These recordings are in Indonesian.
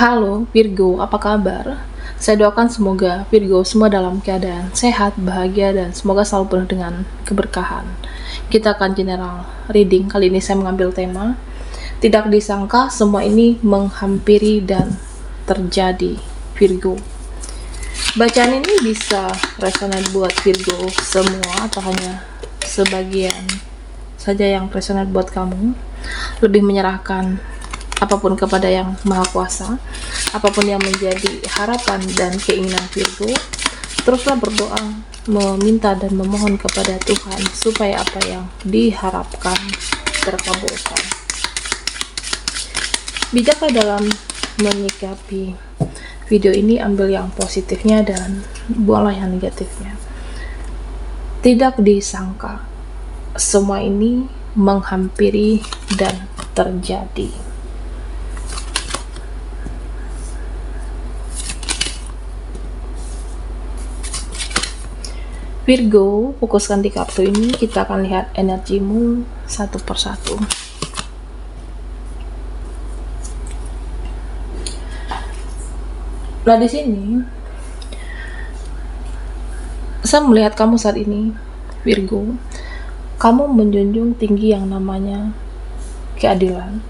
Halo Virgo, apa kabar? Saya doakan semoga Virgo semua dalam keadaan sehat, bahagia, dan semoga selalu penuh dengan keberkahan. Kita akan general reading. Kali ini saya mengambil tema tidak disangka semua ini menghampiri dan terjadi, Virgo. Bacaan ini bisa resonate buat Virgo semua atau hanya sebagian saja yang resonate buat kamu. Lebih menyerahkan apapun kepada yang Maha Kuasa, apapun yang menjadi harapan dan keinginan Virgo, teruslah berdoa, meminta dan memohon kepada Tuhan supaya apa yang diharapkan terkabulkan. Bijaklah dalam menyikapi video ini, ambil yang positifnya dan buanglah yang negatifnya. Tidak disangka semua ini menghampiri dan terjadi. Virgo, fokuskan di kartu ini. Kita akan lihat energimu satu persatu. Nah, di sini saya melihat kamu saat ini, Virgo. Kamu menjunjung tinggi yang namanya keadilan.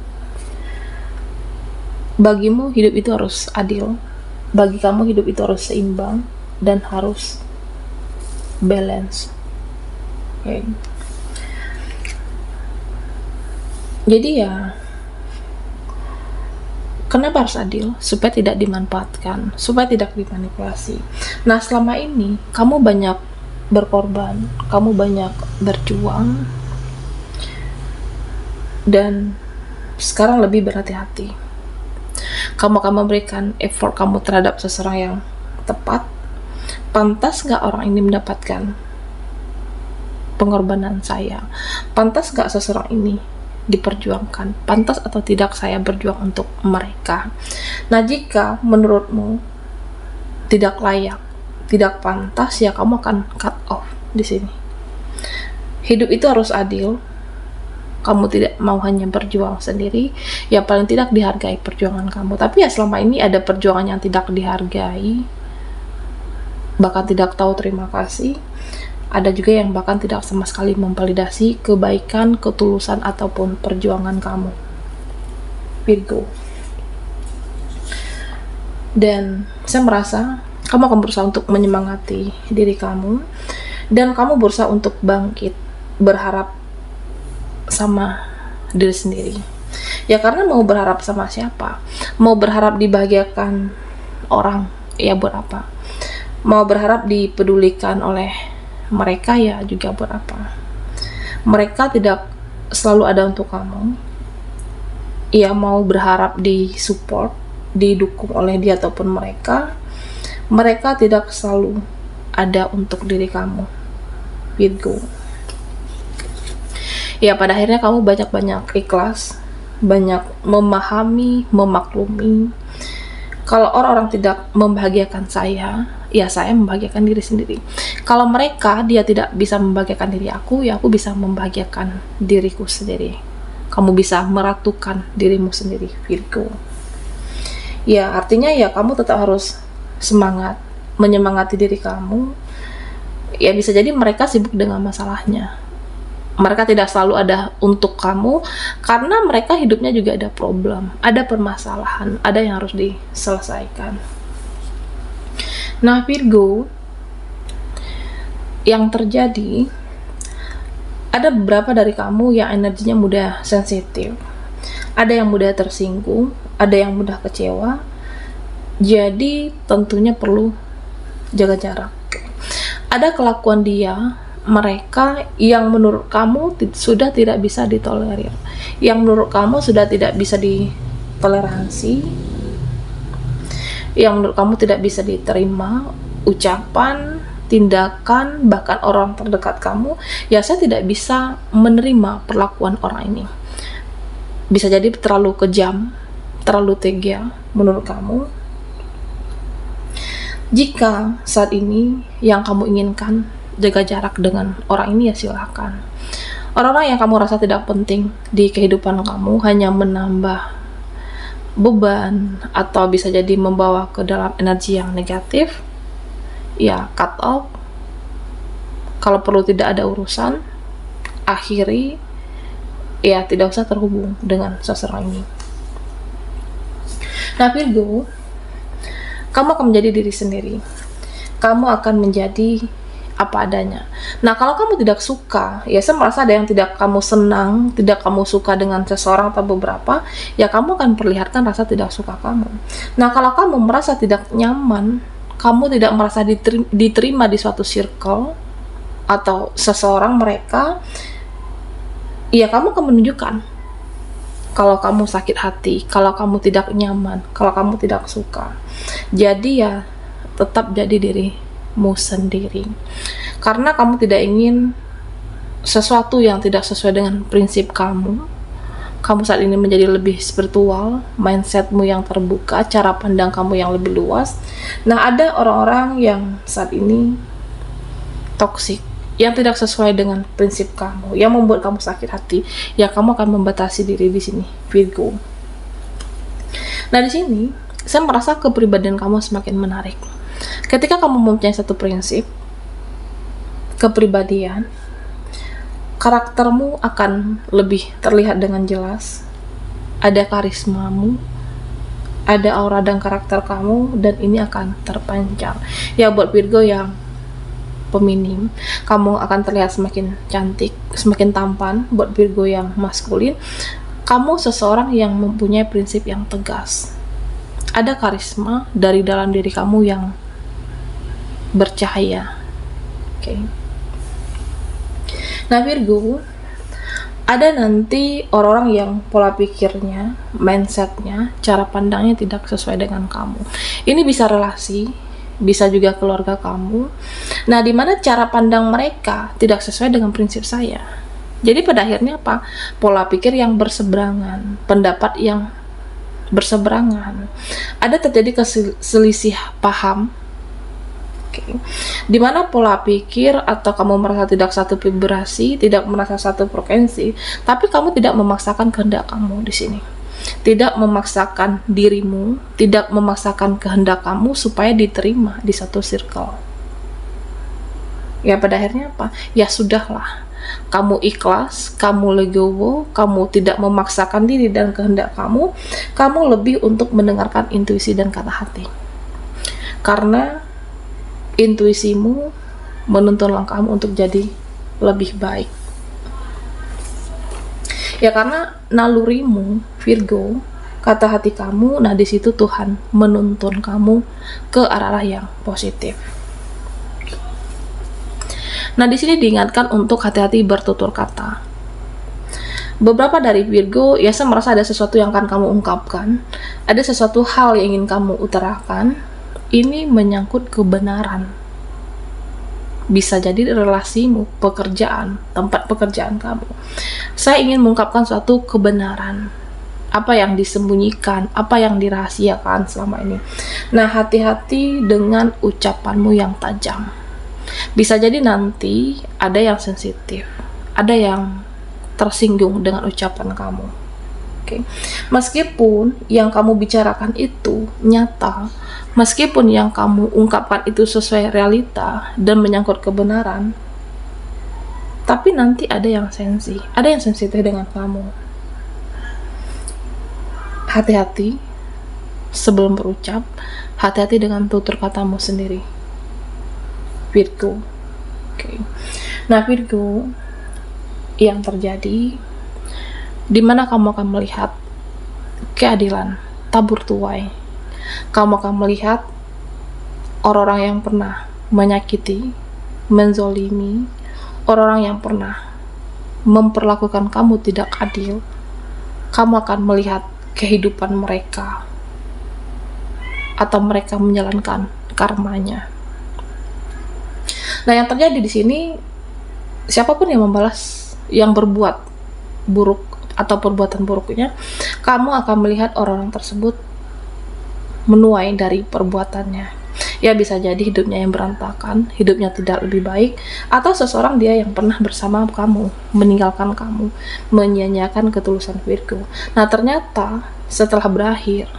Bagimu hidup itu harus adil. Bagi kamu hidup itu harus seimbang dan harus balance. Okay. Jadi ya, kenapa harus adil? Supaya tidak dimanfaatkan, supaya tidak dimanipulasi. Nah, selama ini kamu banyak berkorban, kamu banyak berjuang, dan sekarang lebih berhati-hati. Kamu akan memberikan effort kamu terhadap seseorang yang tepat. Pantas gak orang ini mendapatkan pengorbanan saya? Pantas gak seseorang ini diperjuangkan? Pantas atau tidak saya berjuang untuk mereka? Nah, jika menurutmu tidak layak, tidak pantas, ya kamu akan cut off di sini. Hidup itu harus adil. Kamu tidak mau hanya berjuang sendiri, ya paling tidak dihargai perjuangan kamu. Tapi ya selama ini ada perjuangan yang tidak dihargai, bahkan tidak tahu terima kasih. Ada juga yang bahkan tidak sama sekali memvalidasi kebaikan, ketulusan, ataupun perjuangan kamu, Virgo. Dan saya merasa kamu akan berusaha untuk menyemangati diri kamu, dan kamu berusaha untuk bangkit, berharap sama diri sendiri. Ya karena mau berharap sama siapa? Mau berharap dibahagiakan orang, ya buat apa? Mau berharap dipedulikan oleh mereka, ya juga buat apa? Mereka tidak selalu ada untuk kamu. Ya mau berharap disupport, didukung oleh dia ataupun mereka, mereka tidak selalu ada untuk diri kamu, Virgo. Ya pada akhirnya kamu banyak-banyak ikhlas, banyak memahami, memaklumi. Kalau orang-orang tidak membahagiakan saya, ya saya membahagiakan diri sendiri. Kalau mereka dia tidak bisa membahagiakan diri aku, ya aku bisa membahagiakan diriku sendiri. Kamu bisa meratukan dirimu sendiri, Virgo. Ya artinya ya kamu tetap harus semangat, menyemangati diri kamu. Ya bisa jadi mereka sibuk dengan masalahnya. Mereka tidak selalu ada untuk kamu karena mereka hidupnya juga ada problem, ada permasalahan, ada yang harus diselesaikan. Nah, Virgo, yang terjadi ada beberapa dari kamu yang energinya mudah sensitif. Ada yang mudah tersinggung, ada yang mudah kecewa. Jadi tentunya perlu jaga jarak. Ada kelakuan dia, mereka yang menurut kamu sudah tidak bisa ditolerir, yang menurut kamu sudah tidak bisa ditoleransi, yang menurut kamu tidak bisa diterima, ucapan, tindakan, bahkan orang terdekat kamu, ya saya tidak bisa menerima perlakuan orang ini. Bisa jadi terlalu kejam, terlalu tega menurut kamu. Jika saat ini yang kamu inginkan jaga jarak dengan orang ini, ya silahkan. Orang-orang yang kamu rasa tidak penting di kehidupan kamu hanya menambah beban atau bisa jadi membawa ke dalam energi yang negatif, ya cut off. Kalau perlu tidak ada urusan, akhiri, ya tidak usah terhubung dengan seseorang ini. Nah Virgo, kamu akan menjadi diri sendiri. Kamu akan menjadi apa adanya. Nah kalau kamu tidak suka, ya saya merasa ada yang tidak kamu senang, tidak kamu suka dengan seseorang atau beberapa, ya kamu akan perlihatkan rasa tidak suka kamu. Nah kalau kamu merasa tidak nyaman, kamu tidak merasa diterima di suatu circle atau seseorang mereka, ya kamu akan menunjukkan kalau kamu sakit hati, kalau kamu tidak nyaman, kalau kamu tidak suka. Jadi ya tetap jadi dirimu sendiri, karena kamu tidak ingin sesuatu yang tidak sesuai dengan prinsip kamu. Kamu saat ini menjadi lebih spiritual, mindsetmu yang terbuka, cara pandang kamu yang lebih luas. Nah ada orang-orang yang saat ini toksik, yang tidak sesuai dengan prinsip kamu, yang membuat kamu sakit hati, ya kamu akan membatasi diri di sini, Virgo. Nah di sini saya merasa kepribadian kamu semakin menarik. Ketika kamu mempunyai satu prinsip, kepribadian, karaktermu akan lebih terlihat dengan jelas. Ada karismamu, ada aura dan karakter kamu, dan ini akan terpancar. Ya buat Virgo yang feminim, kamu akan terlihat semakin cantik, semakin tampan. Buat Virgo yang maskulin, kamu seseorang yang mempunyai prinsip yang tegas. Ada karisma dari dalam diri kamu yang bercahaya. Oke. Nah Virgo, ada nanti orang-orang yang pola pikirnya, mindsetnya, cara pandangnya tidak sesuai dengan kamu. Ini bisa relasi, bisa juga keluarga kamu. Nah, dimana cara pandang mereka tidak sesuai dengan prinsip saya. Jadi pada akhirnya apa? Pola pikir yang berseberangan, pendapat yang berseberangan. Ada terjadi keselisih paham. Dimana pola pikir atau kamu merasa tidak satu vibrasi, tidak merasa satu frekuensi, tapi kamu tidak memaksakan kehendak kamu di sini. Tidak memaksakan dirimu, tidak memaksakan kehendak kamu supaya diterima di satu circle. Ya pada akhirnya apa? Ya sudahlah. Kamu ikhlas, kamu legowo, kamu tidak memaksakan diri dan kehendak kamu lebih untuk mendengarkan intuisi dan kata hati. Karena intuisimu menuntun langkahmu untuk jadi lebih baik. Ya karena nalurimu, Virgo, kata hati kamu, nah di situ Tuhan menuntun kamu ke arah yang positif. Nah di sini diingatkan untuk hati-hati bertutur kata. Beberapa dari Virgo, ya saya merasa ada sesuatu yang akan kamu ungkapkan, ada sesuatu hal yang ingin kamu utarakan. Ini menyangkut kebenaran. Bisa jadi relasimu, pekerjaan, tempat pekerjaan kamu. Saya ingin mengungkapkan suatu kebenaran. Apa yang disembunyikan, apa yang dirahasiakan selama ini. Nah, hati-hati dengan ucapanmu yang tajam. Bisa jadi nanti ada yang sensitif, ada yang tersinggung dengan ucapan kamu. Oke. Meskipun yang kamu bicarakan itu nyata, meskipun yang kamu ungkapkan itu sesuai realita dan menyangkut kebenaran, tapi nanti ada yang ada yang sensitif dengan kamu. Hati-hati sebelum berucap, hati-hati dengan tutur katamu sendiri, Virgo. Oke. Nah Virgo, yang terjadi dimana kamu akan melihat keadilan tabur tuai. Kamu akan melihat orang-orang yang pernah menyakiti, menzolimi, orang-orang yang pernah memperlakukan kamu tidak adil. Kamu akan melihat kehidupan mereka atau mereka menjalankan karmanya. Nah, yang terjadi di sini, siapapun yang membalas, yang berbuat buruk atau perbuatan buruknya, kamu akan melihat orang-orang tersebut menuai dari perbuatannya. Ya bisa jadi hidupnya yang berantakan, hidupnya tidak lebih baik, atau seseorang dia yang pernah bersama kamu, meninggalkan kamu, menyia-nyiakan ketulusan Virgo. Nah ternyata setelah berakhir,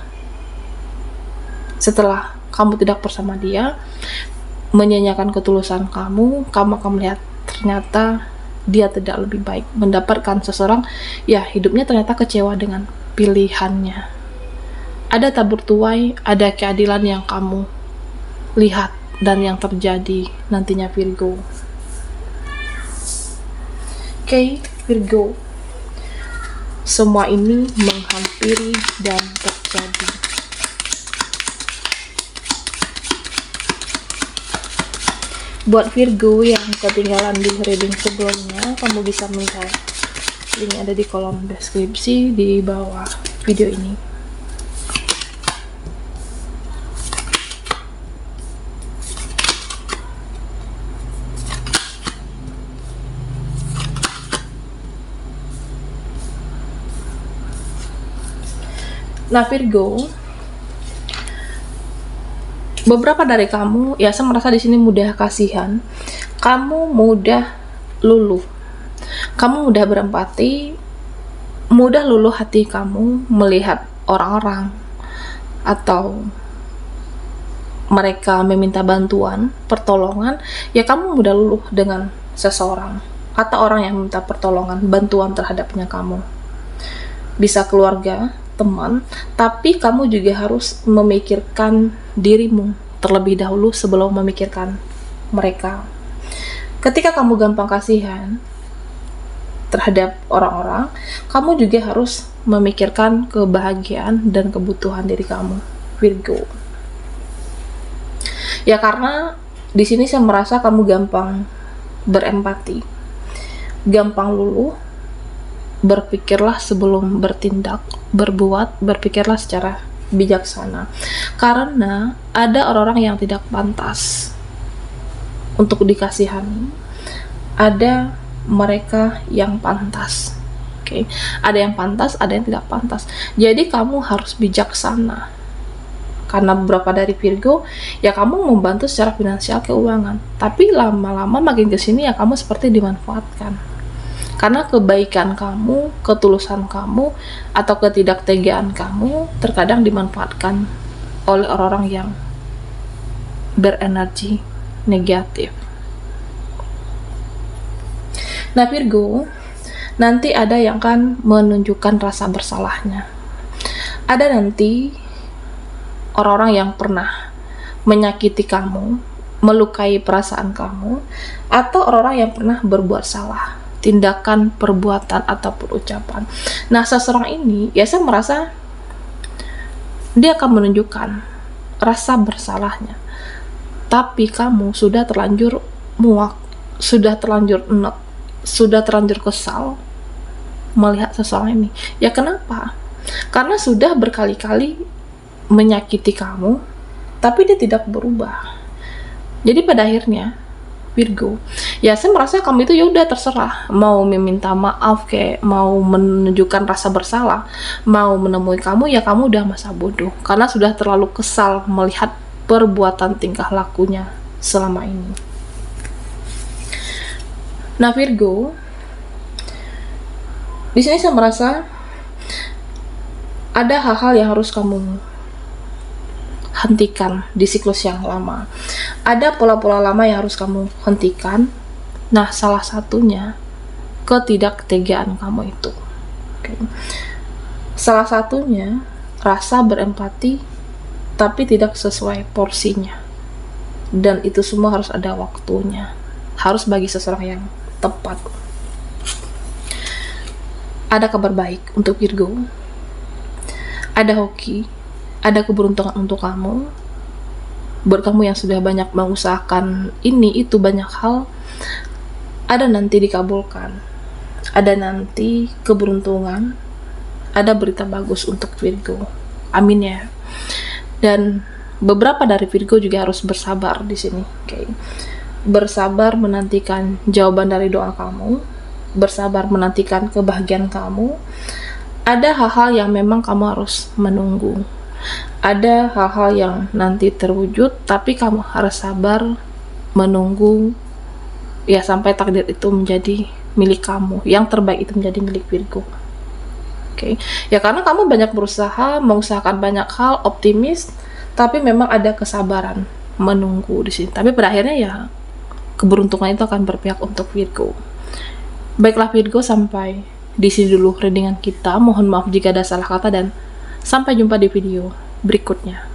setelah kamu tidak bersama dia, menyia-nyiakan ketulusan kamu akan melihat ternyata dia tidak lebih baik, mendapatkan seseorang ya hidupnya ternyata kecewa dengan pilihannya. Ada tabur tuai, ada keadilan yang kamu lihat dan yang terjadi nantinya Virgo. Oke, Virgo, semua ini menghampiri dan terjadi. Buat Virgo yang ketinggalan di reading sebelumnya, kamu bisa melihat link ada di kolom deskripsi di bawah video ini. Nah Virgo, beberapa dari kamu, ya saya merasa di sini mudah kasihan, kamu mudah luluh, kamu mudah berempati, mudah luluh hati kamu melihat orang-orang atau mereka meminta bantuan, pertolongan, ya kamu mudah luluh dengan seseorang atau orang yang minta pertolongan, bantuan terhadapnya kamu. Bisa keluarga, teman, tapi kamu juga harus memikirkan dirimu terlebih dahulu sebelum memikirkan mereka. Ketika kamu gampang kasihan terhadap orang-orang, kamu juga harus memikirkan kebahagiaan dan kebutuhan diri kamu, Virgo. Ya karena di sini saya merasa kamu gampang berempati, gampang luluh. Berpikirlah sebelum bertindak, berbuat, berpikirlah secara bijaksana. Karena ada orang-orang yang tidak pantas untuk dikasihani. Ada mereka yang pantas. Oke. Ada yang pantas, ada yang tidak pantas. Jadi kamu harus bijaksana. Karena beberapa dari Virgo, ya kamu membantu secara finansial keuangan. Tapi lama-lama makin kesini ya kamu seperti dimanfaatkan. Karena kebaikan kamu, ketulusan kamu, atau ketidaktegaan kamu terkadang dimanfaatkan oleh orang-orang yang berenergi negatif. Nah Virgo, nanti ada yang akan menunjukkan rasa bersalahnya. Ada nanti orang-orang yang pernah menyakiti kamu, melukai perasaan kamu, atau orang-orang yang pernah berbuat salah, tindakan, perbuatan, ataupun ucapan. Nah seseorang ini ya saya merasa dia akan menunjukkan rasa bersalahnya, tapi kamu sudah terlanjur muak, sudah terlanjur enek, sudah terlanjur kesal melihat seseorang ini. Ya kenapa? Karena sudah berkali-kali menyakiti kamu, tapi dia tidak berubah. Jadi pada akhirnya Virgo, ya saya merasa kamu itu ya udah terserah, mau meminta maaf kayak mau menunjukkan rasa bersalah, mau menemui kamu ya kamu udah masa bodoh karena sudah terlalu kesal melihat perbuatan tingkah lakunya selama ini. Nah Virgo, di sini saya merasa ada hal-hal yang harus kamu hentikan di siklus yang lama. Ada pola-pola lama yang harus kamu hentikan. Nah, salah satunya ketidaktegaan kamu itu. Okay. Salah satunya rasa berempati tapi tidak sesuai porsinya. Dan itu semua harus ada waktunya. Harus bagi seseorang yang tepat. Ada kabar baik untuk Virgo. Ada hoki, ada keberuntungan untuk kamu. Buat kamu yang sudah banyak mengusahakan ini itu banyak hal, ada nanti dikabulkan, ada nanti keberuntungan, ada berita bagus untuk Virgo. Amin ya. Dan beberapa dari Virgo juga harus bersabar di sini. Okay. Bersabar menantikan jawaban dari doa kamu, bersabar menantikan kebahagiaan kamu. Ada hal-hal yang memang kamu harus menunggu. Ada hal-hal yang nanti terwujud, tapi kamu harus sabar menunggu ya sampai takdir itu menjadi milik kamu, yang terbaik itu menjadi milik Virgo. Oke. Ya karena kamu banyak berusaha, mengusahakan banyak hal, optimis, tapi memang ada kesabaran menunggu di sini. Tapi pada akhirnya ya keberuntungan itu akan berpihak untuk Virgo. Baiklah Virgo, sampai di sini dulu readingan kita. Mohon maaf jika ada salah kata dan sampai jumpa di video berikutnya.